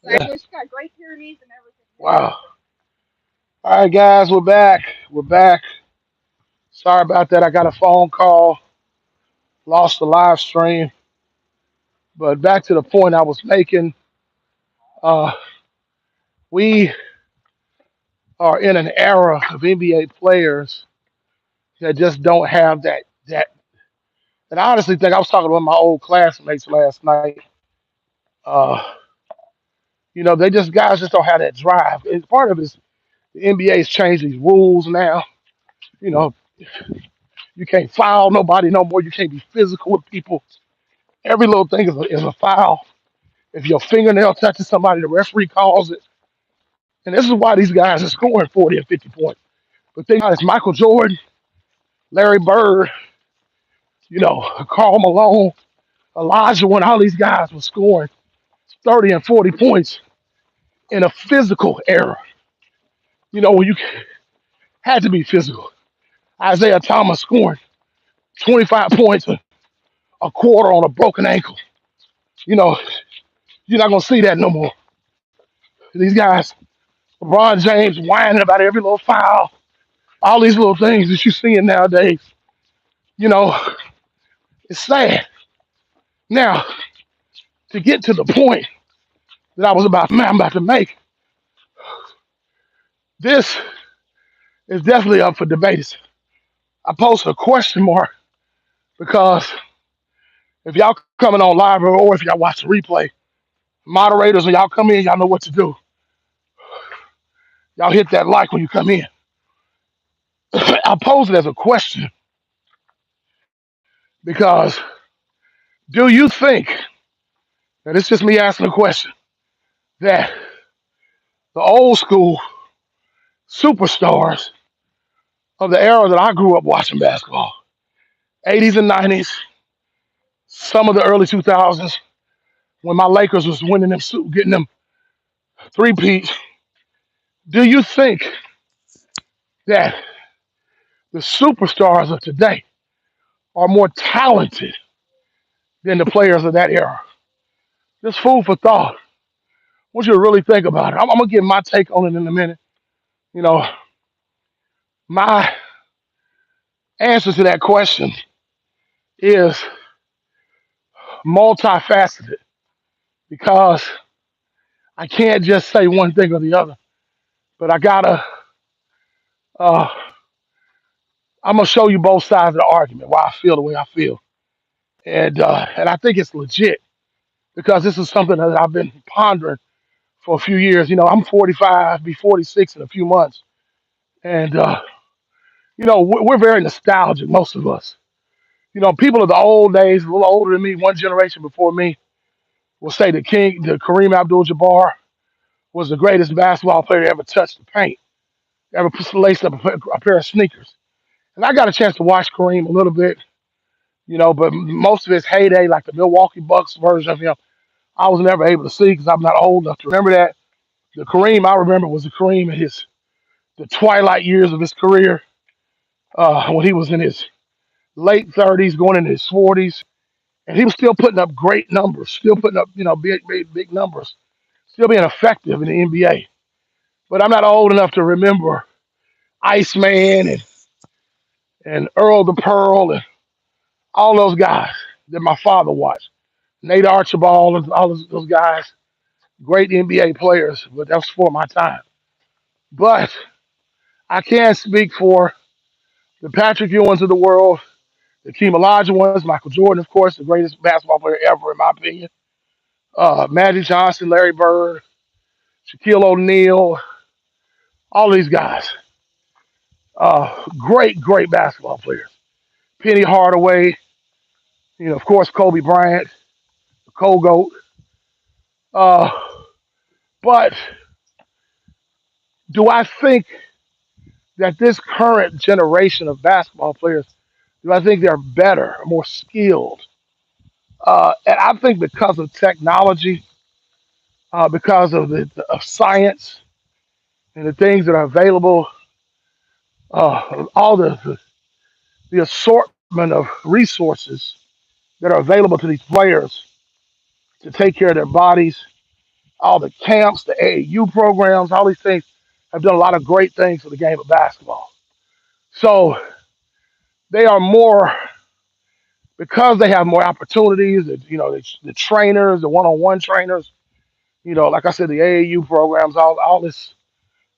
Yeah. Wow. All right, guys, we're back. We're back. Sorry about that. I got a phone call, lost the live stream. But back to the point I was making. Uh, we are in an era of NBA players that just don't have that. And I honestly think I was talking to one of my old classmates last night. Uh, they just guys just don't have that drive. And part of it is the NBA's changed these rules now. You know, you can't foul nobody no more. You can't be physical with people. Every little thing is a foul. If your fingernail touches somebody, the referee calls it. And this is why these guys are scoring 40 and 50 points. But think about it, it's Michael Jordan, Larry Bird, Karl Malone, Elijah, when all these guys were scoring 30 and 40 points in a physical era. When you had to be physical. Isaiah Thomas scoring 25 points, a quarter on a broken ankle. You know, you're not going to see that no more. These guys, LeBron James whining about every little foul, all these little things that you're seeing nowadays. You know, it's sad. Now, to get to the point that I'm about to make, this is definitely up for debate. I post a question mark because if y'all coming on live or if y'all watch the replay, moderators, when y'all come in, y'all know what to do. Y'all hit that like when you come in. I pose it as a question because do you think, and it's just me asking a question, that the old school superstars of the era that I grew up watching basketball, 80s and 90s, some of the early 2000s, when my Lakers was winning them, getting them three-peats, do you think that the superstars of today are more talented than the players of that era? Just food for thought. I want you to really think about it. I'm gonna give my take on it in a minute. You know, my answer to that question is multifaceted because I can't just say one thing or the other. But uh, I'm gonna show you both sides of the argument, why I feel the way I feel, and I think it's legit because this is something that I've been pondering for a few years. I'm 45, be 46 in a few months, and we're very nostalgic, most of us. People of the old days, a little older than me, one generation before me, will say the Kareem Abdul-Jabbar was the greatest basketball player to ever touch the paint, ever laced up a pair of sneakers. And I got a chance to watch Kareem a little bit, but most of his heyday, like the Milwaukee Bucks version of him, I was never able to see because I'm not old enough to remember that. The Kareem I remember was the Kareem in the twilight years of his career, when he was in his late 30s, going into his 40s, and he was still putting up great numbers, still putting up big numbers, still being effective in the NBA. But I'm not old enough to remember Iceman and Earl the Pearl and all those guys that my father watched. Nate Archibald and all those guys, great NBA players, but that's for my time. But I can speak for the Patrick Ewings of the world, the Keem Olajuwons, Michael Jordan, of course, the greatest basketball player ever, in my opinion. Magic Johnson, Larry Bird, Shaquille O'Neal, all these guys. Great basketball players. Penny Hardaway, of course, Kobe Bryant, the Kogoat. Uh, but do I think that this current generation of basketball players, do I think they're better, more skilled? And I think because of technology, because of of science and the things that are available, all the assortment of resources that are available to these players to take care of their bodies. all the camps, the AAU programs, all these things have done a lot of great things for the game of basketball. So they are more because they have more opportunities. The trainers, the one-on-one trainers. Like I said, the AAU programs, all this,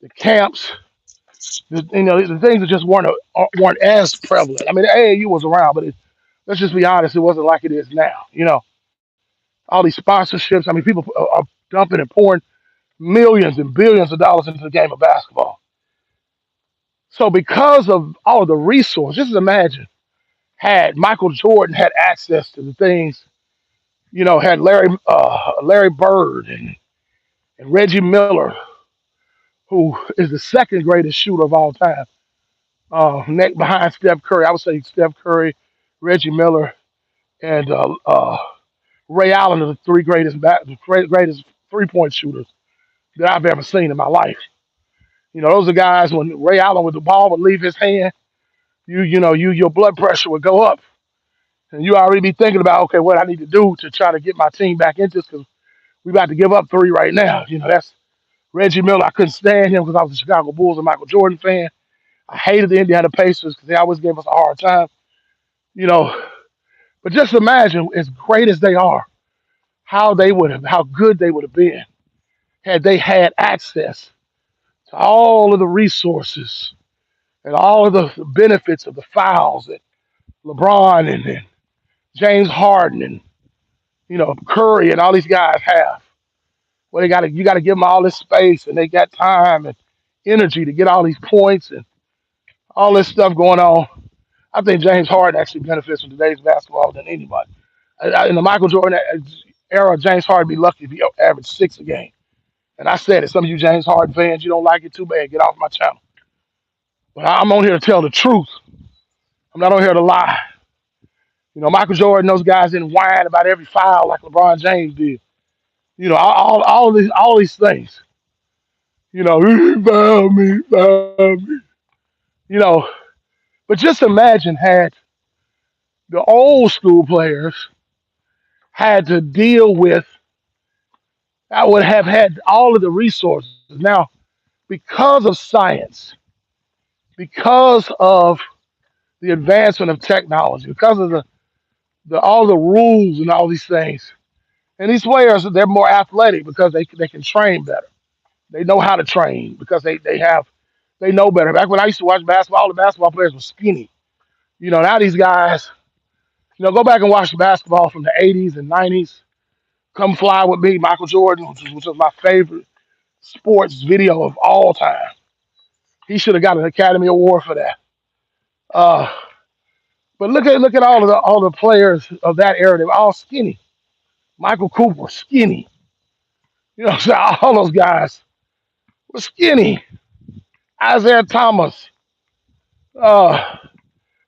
the camps. The things that just weren't as prevalent. I mean, the AAU was around, but let's just be honest, it wasn't like it is now. All these sponsorships. I mean, people are dumping and pouring millions and billions of dollars into the game of basketball. So because of all of the resources, just imagine had Michael Jordan had access to the things, had Larry Bird and Reggie Miller, who is the second greatest shooter of all time, neck behind Steph Curry. I would say Steph Curry, Reggie Miller, and Ray Allen are the greatest 3-point shooters that I've ever seen in my life. Those are guys when Ray Allen with the ball would leave his hand, your blood pressure would go up, and you already be thinking about, okay, what I need to do to try to get my team back into this because we about to give up three right now. That's Reggie Miller. I couldn't stand him because I was a Chicago Bulls and Michael Jordan fan. I hated the Indiana Pacers because they always gave us a hard time. You know, but just imagine, as great as they are, how good they would have been had they had access to all of the resources and all of the benefits of the fouls that LeBron and James Harden and Curry and all these guys have. Well, you got to give them all this space, and they got time and energy to get all these points and all this stuff going on. I think James Harden actually benefits from today's basketball than anybody. In the Michael Jordan era, James Harden be lucky if he averaged 6 a game. And I said it. Some of you James Harden fans, you don't like it too bad. Get off my channel. But I'm on here to tell the truth. I'm not on here to lie. Michael Jordan, those guys didn't whine about every foul like LeBron James did. All these things. He fouled me, fouled me. You know, but just imagine had the old school players had to deal with, I would have had all of the resources. Now, because of science, because of the advancement of technology, because of the all the rules and all these things, and these players they're more athletic because they can train better. They know how to train because they know better. Back when I used to watch basketball, all the basketball players were skinny. Now these guys, go back and watch the basketball from the 80s and 90s. Come Fly With Me, Michael Jordan, which was my favorite sports video of all time. He should have got an Academy Award for that. Uh, but look at all the players of that era. They were all skinny. Michael Cooper, skinny. So all those guys were skinny. Isaiah Thomas. Uh,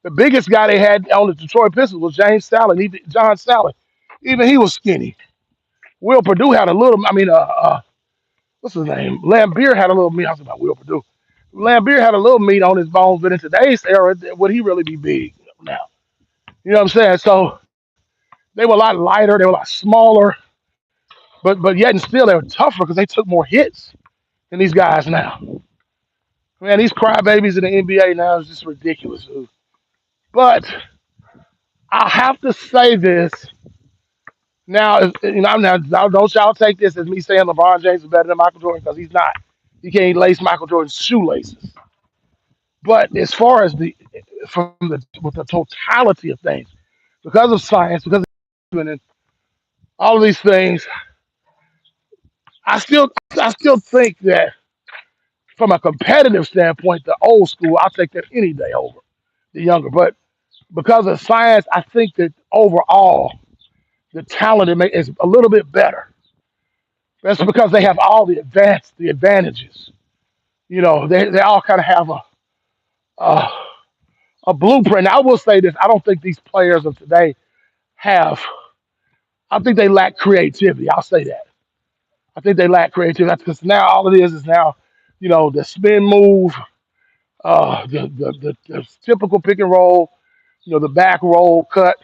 the biggest guy they had on the Detroit Pistons was James Staley, John Staley. Even he was skinny. Will Purdue had a little. I mean, what's his name? Lambeer had a little meat. I was about Will Purdue. Lambeer had a little meat on his bones, but in today's era, would he really be big now? You know what I'm saying? So they were a lot lighter, they were a lot smaller, but yet and still they were tougher because they took more hits than these guys now. Man, these crybabies in the NBA now is just ridiculous, dude. But I have to say this now. Now don't y'all take this as me saying LeBron James is better than Michael Jordan because he's not. You can't lace Michael Jordan's shoelaces. But as far as with the totality of things, because of science, because of and all of these things, I still think that from a competitive standpoint, the old school, I'll take that any day over the younger. But because of science, I think that overall the talent is a little bit better. That's because they have all the advantages. They all kind of have a a blueprint. Now, I will say this: I don't think these players of today have. I think they lack creativity. I'll say that. I think they lack creativity because now all it is now, the spin move, the typical pick and roll, the back roll cut,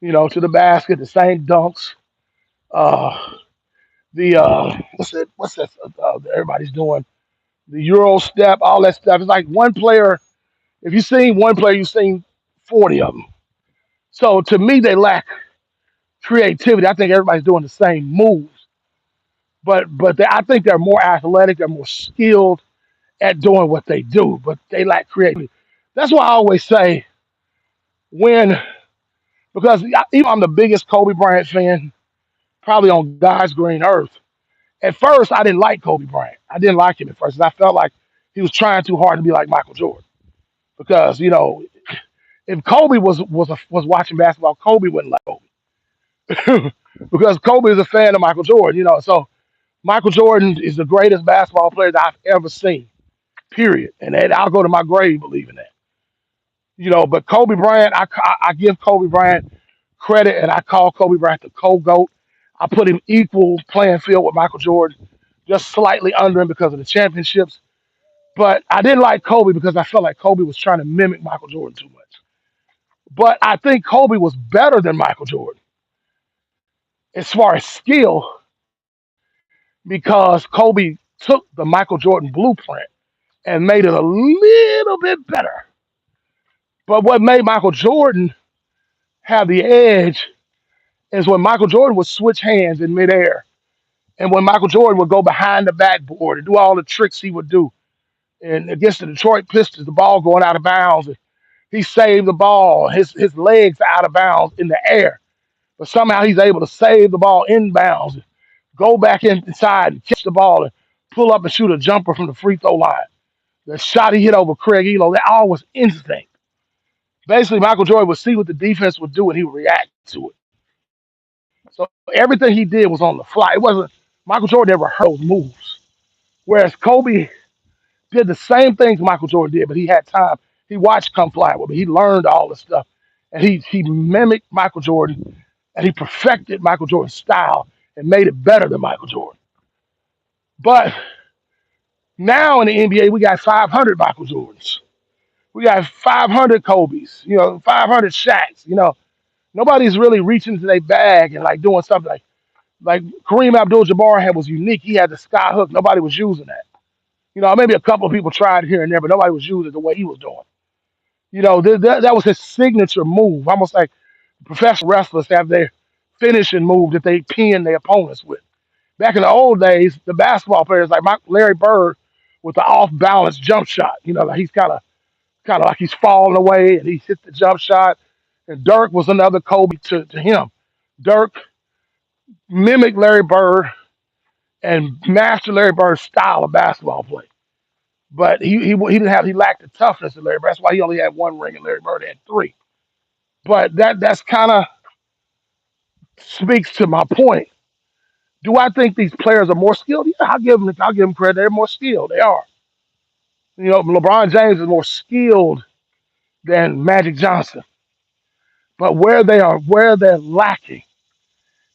to the basket, the same dunks, uh, the what's that everybody's doing, the Euro step, all that stuff. It's like one player. If you've seen one player, you've seen 40 of them. So to me, they lack creativity. I think everybody's doing the same moves, but I think they're more athletic, they're more skilled at doing what they do, but they lack creativity. That's why I always say when because even I'm the biggest Kobe Bryant fan probably on God's green earth. At first, I didn't like Kobe Bryant. I didn't like him at first. 'Cause I felt like he was trying too hard to be like Michael Jordan. Because if Kobe was watching basketball, Kobe wouldn't like Kobe because Kobe is a fan of Michael Jordan. So Michael Jordan is the greatest basketball player that I've ever seen. Period. And I'll go to my grave believing that. But Kobe Bryant, I give Kobe Bryant credit, and I call Kobe Bryant the co-goat. I put him equal playing field with Michael Jordan, just slightly under him because of the championships. But I didn't like Kobe because I felt like Kobe was trying to mimic Michael Jordan too much. But I think Kobe was better than Michael Jordan as far as skill because Kobe took the Michael Jordan blueprint and made it a little bit better. But what made Michael Jordan have the edge is when Michael Jordan would switch hands in midair, and when Michael Jordan would go behind the backboard and do all the tricks he would do. And against the Detroit Pistons, the ball going out of bounds, and he saved the ball. His legs are out of bounds in the air, but somehow he's able to save the ball inbounds, go back inside and catch the ball and pull up and shoot a jumper from the free throw line. The shot he hit over Craig Elo, that all was instinct. Basically, Michael Jordan would see what the defense would do and he would react to it. So everything he did was on the fly. It wasn't Michael Jordan never heard those moves. Whereas Kobe did the same things Michael Jordan did, but he had time. He watched Come Fly with me. He learned all this stuff. And he mimicked Michael Jordan and he perfected Michael Jordan's style and made it better than Michael Jordan. But now in the NBA, we got 500 Michael Jordans. We got 500 Kobe's, 500 Shaqs. Nobody's really reaching into their bag and like doing something like Kareem Abdul-Jabbar had was unique. He had the sky hook. Nobody was using that. Maybe a couple of people tried here and there, but nobody was using it the way he was doing. That was his signature move, almost like professional wrestlers have their finishing move that they pin their opponents with. Back in the old days, the basketball players like Larry Bird with the off balance jump shot. Like he's kind of like he's falling away and he hit the jump shot. And Dirk was another Kobe to him. Dirk mimicked Larry Bird and mastered Larry Bird's style of basketball play. But he lacked the toughness of Larry Bird. That's why he only had one ring and Larry Bird had three. But that's kind of speaks to my point. Do I think these players are more skilled? Yeah, I'll give them credit. They're more skilled. They are. LeBron James is more skilled than Magic Johnson. But where they're lacking,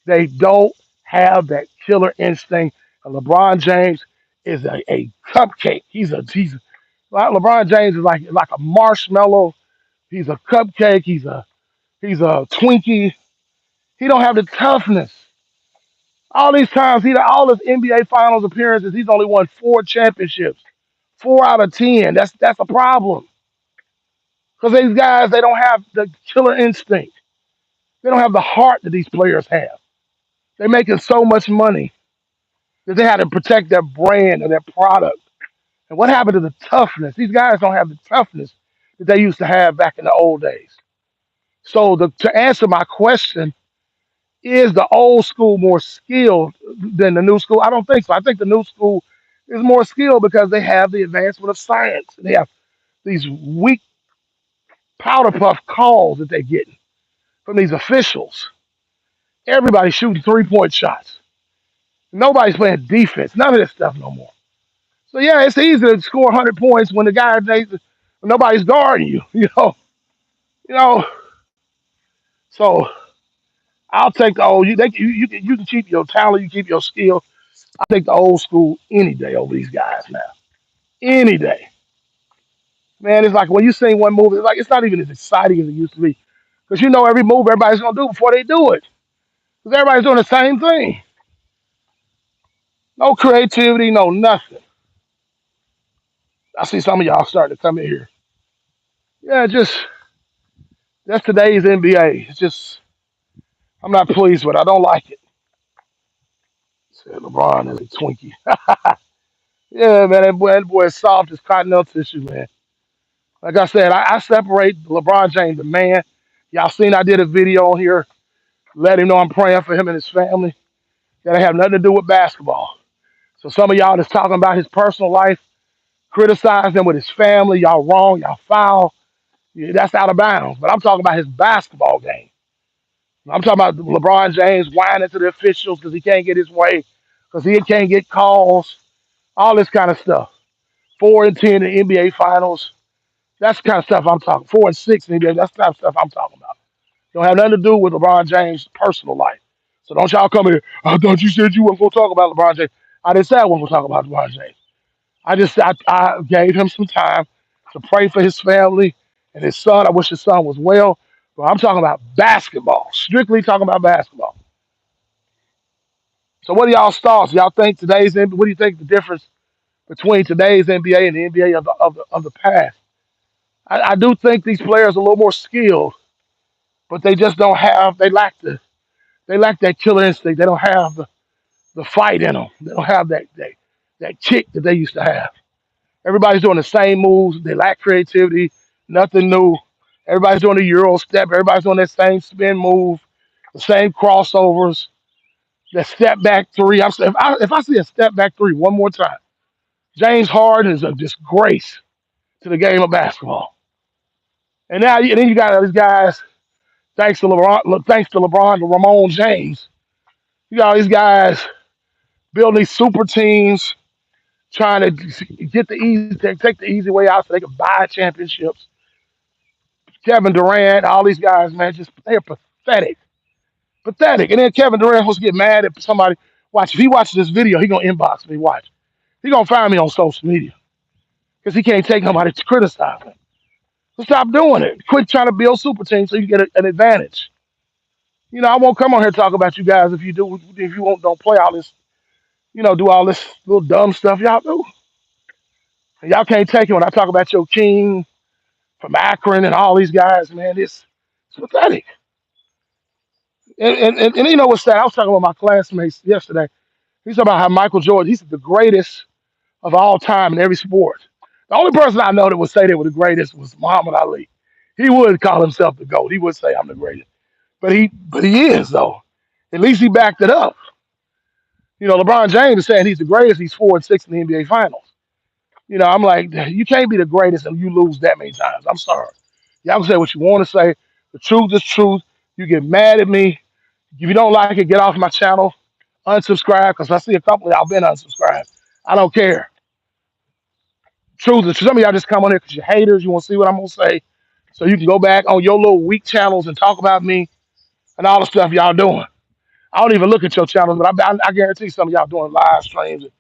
they don't have that killer instinct. And LeBron James is a cupcake. Like LeBron James is like a marshmallow. He's a cupcake. He's a Twinkie. He don't have the toughness. All these times, all his NBA Finals appearances, he's only won 4 championships, 4 out of 10. That's a problem because these guys they don't have the killer instinct. They don't have the heart that these players have. They're making so much money that they had to protect their brand or their product. And what happened to the toughness? These guys don't have the toughness that they used to have back in the old days. So to answer my question, is the old school more skilled than the new school? I don't think so. I think the new school is more skilled because they have the advancement of science. They have these weak powder puff calls that they're getting from these officials. Everybody's shooting 3-point shots. Nobody's playing defense. None of this stuff no more. So yeah, it's easy to score 100 points when when nobody's guarding you. You know. So I'll take the old. You can keep your talent, you keep your skill. I take the old school any day over these guys now. Any day, man. It's like when you sing one movie, it's not even as exciting as it used to be because every move everybody's gonna do before they do it because everybody's doing the same thing. No creativity, no nothing. I see some of y'all starting to come in here. Yeah, just that's today's NBA. It's just I'm not pleased with it. I don't like it. Said LeBron is a Twinkie. Yeah, man, that boy is soft as continental tissue, man. Like I said, I separate LeBron James, the man. Y'all seen I did a video on here, let him know I'm praying for him and his family. That have nothing to do with basketball. So some of y'all that's talking about his personal life, criticize him with his family, y'all wrong, y'all foul. Yeah, that's out of bounds. But I'm talking about his basketball game. I'm talking about LeBron James whining to the officials because he can't get his way, because he can't get calls, all this kind of stuff. 4-10 in the NBA Finals. That's the kind of stuff I'm talking. 4-6 in the NBA. That's the kind of stuff I'm talking about. Don't have nothing to do with LeBron James' personal life. So don't y'all come here. I thought you said you weren't going to talk about LeBron James. I didn't say I wasn't going to talk about LeBron James. I gave him some time to pray for his family and his son. I wish his son was well. But I'm talking about basketball, strictly talking about basketball. So what are y'all's thoughts? Y'all think today's NBA, what do you think the difference between today's NBA and the NBA of the past? I do think these players are a little more skilled, but they just don't have they lack that killer instinct. They don't have the fight in them. They don't have that kick that they used to have. Everybody's doing the same moves. They lack creativity, nothing new. Everybody's doing the Euro step. Everybody's doing that same spin move, the same crossovers, the step back three. If I see a step back three one more time, James Harden is a disgrace to the game of basketball. And then you got all these guys, thanks to LeBron, to Ramon James. You got all these guys building these super teams, trying to take the easy way out so they can buy championships. Kevin Durant, all these guys, man, just they're pathetic. Pathetic. And then Kevin Durant was get mad at somebody. Watch, if he watches this video, he gonna inbox me. Watch. He gonna find me on social media. Because he can't take nobody to criticize him. So stop doing it. Quit trying to build super teams so you get an advantage. I won't come on here and talk about you guys if you won't don't play all this, do all this little dumb stuff y'all do. And y'all can't take it when I talk about your king from Akron and all these guys, man. It's pathetic. And you know what's sad? I was talking with my classmates yesterday. He's talking about how Michael Jordan, he's the greatest of all time in every sport. The only person I know that would say they were the greatest was Muhammad Ali. He would call himself the GOAT. He would say I'm the greatest. But he is though. At least he backed it up. LeBron James is saying he's the greatest. He's 4-6 in the NBA Finals. I'm like, you can't be the greatest and you lose that many times. I'm sorry. Y'all can say what you want to say. The truth is truth. You get mad at me. If you don't like it, get off my channel. Unsubscribe, because I see a couple of y'all been unsubscribed. I don't care. Truth is, some of y'all just come on here because you're haters. You want to see what I'm going to say. So you can go back on your little weak channels and talk about me and all the stuff y'all doing. I don't even look at your channels, but I guarantee some of y'all doing live streams and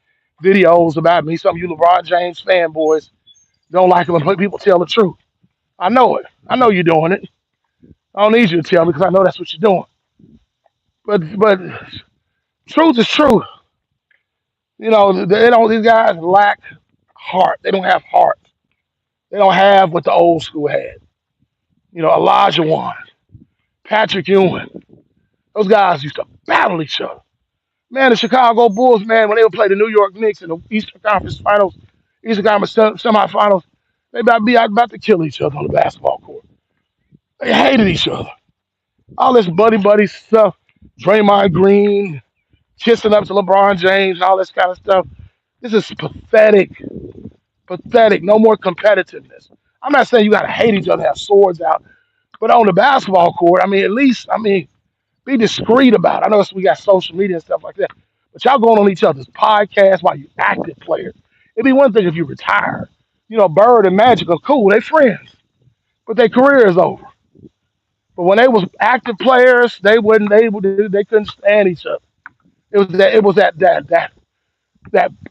videos about me. Some of you LeBron James fanboys don't like it when people tell the truth. I know it. I know you're doing it. I don't need you to tell me because I know that's what you're doing. But truth is truth. They don't. These guys lack heart. They don't have heart. They don't have what the old school had. Elijah Wan, Patrick Ewing. Those guys used to battle each other. Man, the Chicago Bulls, man, when they would play the New York Knicks in the Eastern Conference Finals, Eastern Conference semifinals, they about to kill each other on the basketball court. They hated each other. All this buddy stuff, Draymond Green kissing up to LeBron James, and all this kind of stuff. This is pathetic. Pathetic. No more competitiveness. I'm not saying you got to hate each other, have swords out, but on the basketball court, at least, be discreet about it. I know we got social media and stuff like that, but y'all going on each other's podcasts while you active players. It'd be one thing if you retire. Bird and Magic are cool. They friends, but their career is over. But when they was active players, they couldn't stand each other. It was that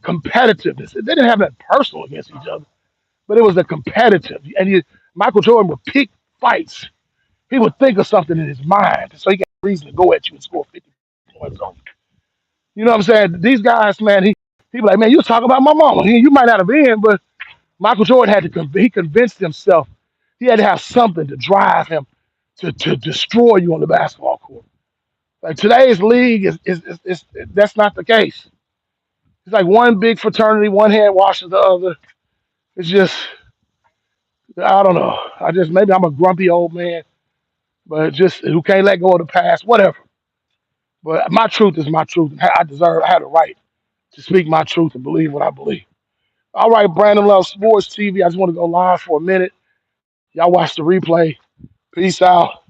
competitiveness. They didn't have that personal against each other, but it was the competitive. And Michael Jordan would pick fights. He would think of something in his mind, so he got a reason to go at you and score 50 points on you. You know what I'm saying? These guys, man, He be like, man, you talking about my mama. You might not have been, but Michael Jordan had to he convinced himself he had to have something to drive him to destroy you on the basketball court. Like today's league is that's not the case. It's like one big fraternity, one hand washes the other. It's just I don't know. I just maybe I'm a grumpy old man, but just who can't let go of the past, whatever. But my truth is my truth. I had a right to speak my truth and believe what I believe. All right, Brandon Love Sports TV. I just want to go live for a minute. Y'all watch the replay. Peace out.